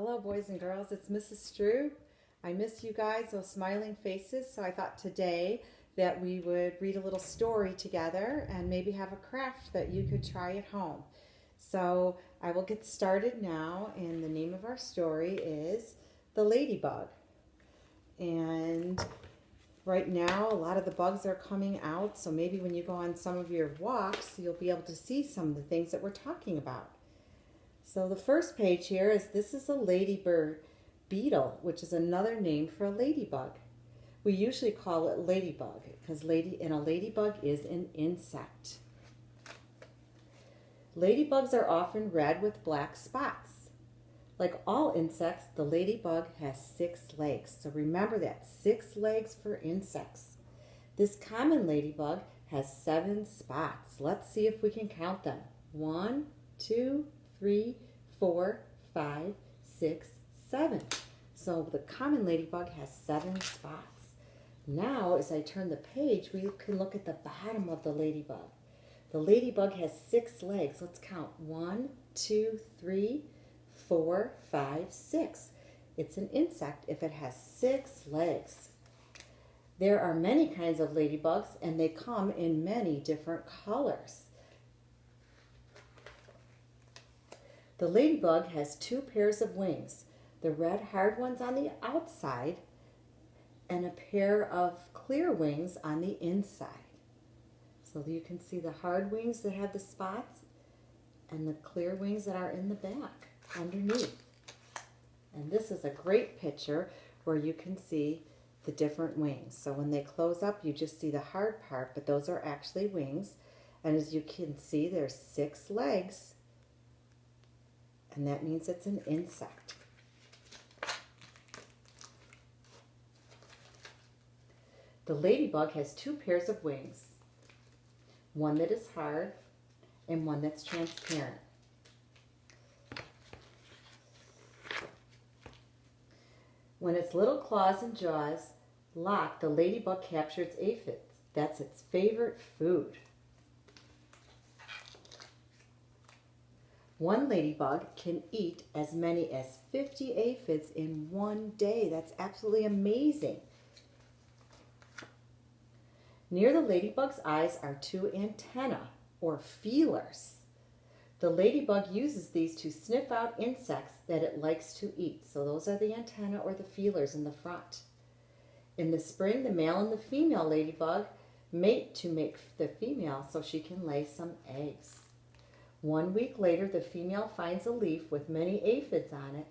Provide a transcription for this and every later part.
Hello, boys and girls. It's Mrs. Strub. I miss you guys, those smiling faces. So I thought today that we would read a little story together and maybe have a craft that you could try at home. So I will get started now, and the name of our story is The Ladybug. And right now, a lot of the bugs are coming out, so maybe when you go on some of your walks, you'll be able to see some of the things that we're talking about. So the first page here is this is a ladybird beetle, which is another name for a ladybug. We usually call it ladybug because a ladybug is an insect. Ladybugs are often red with black spots. Like all insects, the ladybug has 6 legs. So remember that, 6 legs for insects. This common ladybug has 7 spots. Let's see if we can count them. 1, 2, 3, 4, 5, 6, 7. So the common ladybug has 7 spots. Now, as I turn the page, we can look at the bottom of the ladybug. The ladybug has 6 legs. Let's count. 1, 2, 3, 4, 5, 6. It's an insect if it has 6 legs. There are many kinds of ladybugs, and they come in many different colors. The ladybug has 2 pairs of wings, the red hard ones on the outside and a pair of clear wings on the inside. So you can see the hard wings that have the spots and the clear wings that are in the back underneath. And this is a great picture where you can see the different wings. So when they close up, you just see the hard part, but those are actually wings. And as you can see, there's 6 legs. And that means it's an insect. The ladybug has 2 pairs of wings, one that is hard and one that's transparent. When its little claws and jaws lock, the ladybug captures aphids. That's its favorite food. One ladybug can eat as many as 50 aphids in one day. That's absolutely amazing. Near the ladybug's eyes are 2 antennae, or feelers. The ladybug uses these to sniff out insects that it likes to eat. So those are the antennae or the feelers in the front. In the spring, the male and the female ladybug mate to make the female so she can lay some eggs. 1 week later, the female finds a leaf with many aphids on it,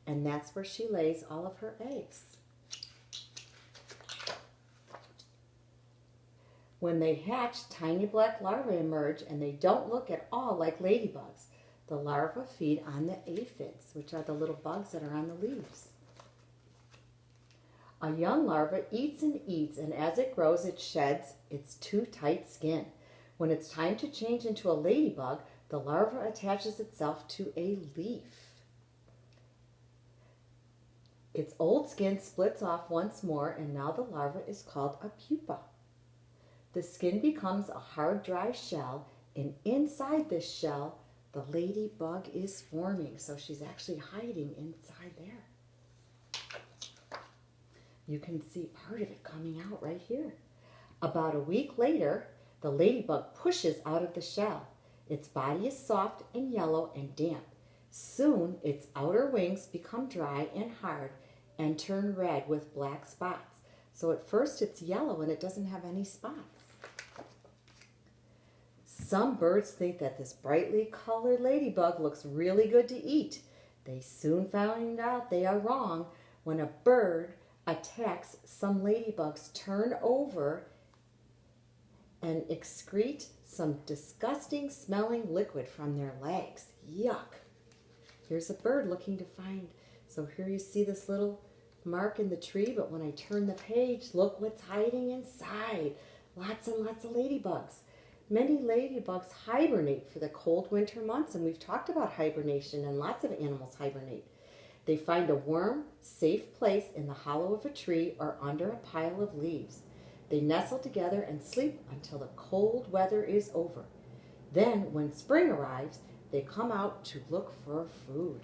and that's where she lays all of her eggs. When they hatch, tiny black larvae emerge, and they don't look at all like ladybugs. The larvae feed on the aphids, which are the little bugs that are on the leaves. A young larva eats and eats, and as it grows, it sheds its too tight skin. When it's time to change into a ladybug, the larva attaches itself to a leaf. Its old skin splits off once more, and now the larva is called a pupa. The skin becomes a hard, dry shell, and inside this shell, the ladybug is forming. So she's actually hiding inside there. You can see part of it coming out right here. About a week later, the ladybug pushes out of the shell. Its body is soft and yellow and damp. Soon, its outer wings become dry and hard and turn red with black spots. So at first it's yellow and it doesn't have any spots. Some birds think that this brightly colored ladybug looks really good to eat. They soon find out they are wrong. When a bird attacks, some ladybugs turn over and excrete some disgusting smelling liquid from their legs. Yuck. Here's a bird looking to find. So here you see this little mark in the tree, but when I turn the page, look what's hiding inside. Lots and lots of ladybugs. Many ladybugs hibernate for the cold winter months, and we've talked about hibernation, and lots of animals hibernate. They find a warm, safe place in the hollow of a tree or under a pile of leaves. They nestle together and sleep until the cold weather is over. Then, when spring arrives, they come out to look for food.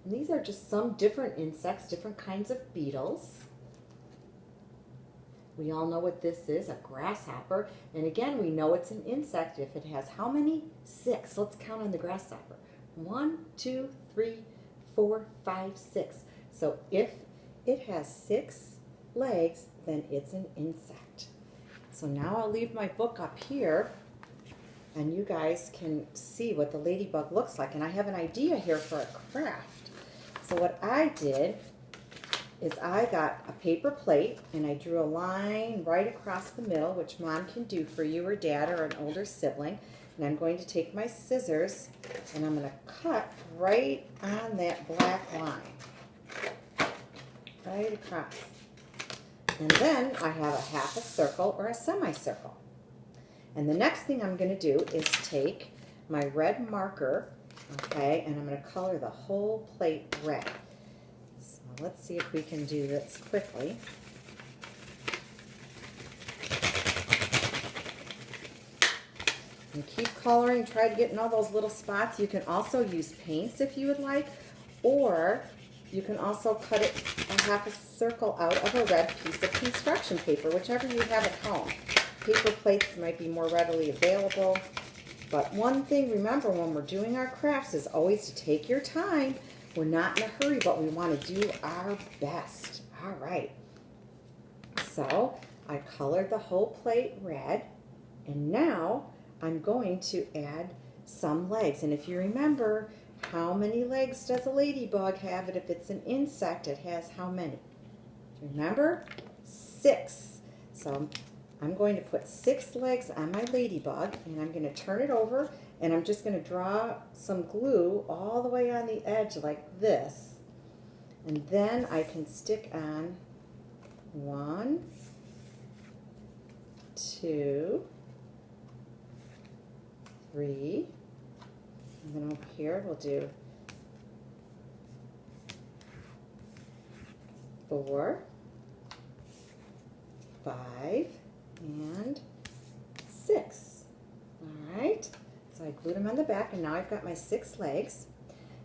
And these are just some different insects, different kinds of beetles. We all know what this is, a grasshopper. And again, we know it's an insect if it has how many? 6. Let's count on the grasshopper. 1, 2, 3, 4, 5, 6. So if it has 6 legs, then it's an insect. So now I'll leave my book up here and you guys can see what the ladybug looks like. And I have an idea here for a craft. So what I did is I got a paper plate and I drew a line right across the middle, which Mom can do for you or Dad or an older sibling. And I'm going to take my scissors and I'm going to cut right on that black line. Right across. And then I have a half a circle or a semicircle. And the next thing I'm going to do is take my red marker, okay, and I'm going to color the whole plate red. So let's see if we can do this quickly. And keep coloring, try to get in all those little spots. You can also use paints if you would like, or you can also cut it a half a circle out of a red piece of construction paper, whichever you have at home. Paper plates might be more readily available. But one thing, remember, when we're doing our crafts is always to take your time. We're not in a hurry, but we want to do our best. All right. So I colored the whole plate red, and now I'm going to add some legs. And if you remember, how many legs does a ladybug have? And if it's an insect, it has how many? Remember? 6. So I'm going to put 6 legs on my ladybug, and I'm going to turn it over, and I'm just going to draw some glue all the way on the edge like this. And then I can stick on 1, 2, 3, and then over here we'll do 4, 5, and 6. All right, so I glued them on the back, and now I've got my 6 legs.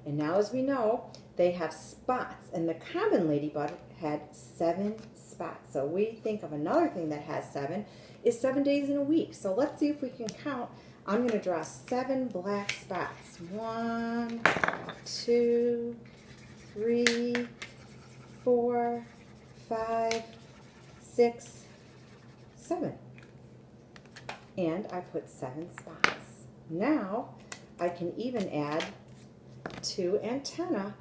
And now, as we know, they have spots, and the common ladybug had 7 spots. So we think of another thing that has 7 is 7 days in a week. So let's see if we can count. I'm going to draw 7 black spots. 1, 2, 3, 4, 5, 6, 7. And I put 7 spots. Now I can even add 2 antennae,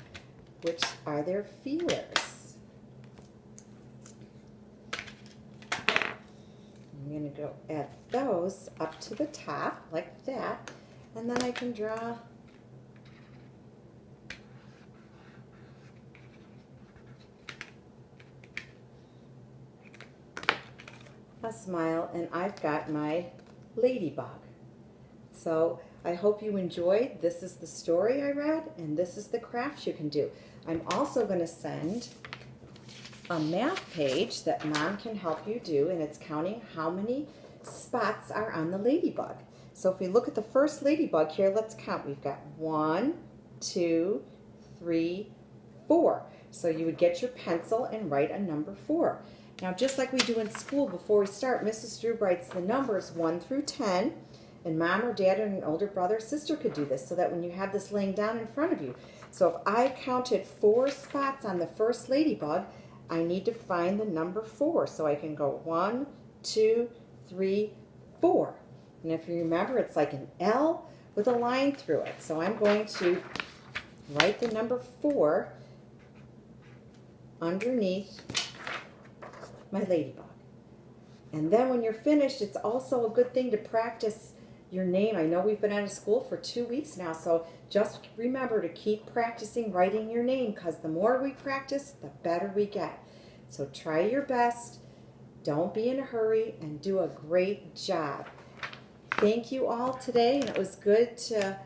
which are their feelers. I'm going to go add those up to the top like that, and then I can draw a smile, and I've got my ladybug. So I hope you enjoyed. This is the story I read, and this is the crafts you can do. I'm also going to send a math page that Mom can help you do, and it's counting how many spots are on the ladybug. So if we look at the first ladybug here, let's count. We've got 1, 2, 3, 4. So you would get your pencil and write a number 4. Now, just like we do in school before we start, Mrs. Strub writes the numbers 1 through 10, and Mom or Dad or an older brother or sister could do this so that when you have this laying down in front of you. So if I counted 4 spots on the first ladybug, I need to find the number 4. So I can go 1, 2, 3, 4. And if you remember, it's like an L with a line through it. So I'm going to write the number 4 underneath my ladybug. And then when you're finished, it's also a good thing to practice your name. I know we've been out of school for 2 weeks now, so just remember to keep practicing writing your name, because the more we practice, the better we get. So try your best, don't be in a hurry, and do a great job. Thank you all today, and it was good to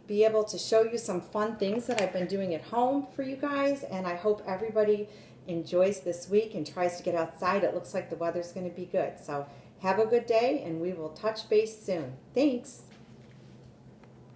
be able to show you some fun things that I've been doing at home for you guys, and I hope everybody enjoys this week and tries to get outside. It looks like the weather's going to be good. So have a good day, and we will touch base soon. Thanks.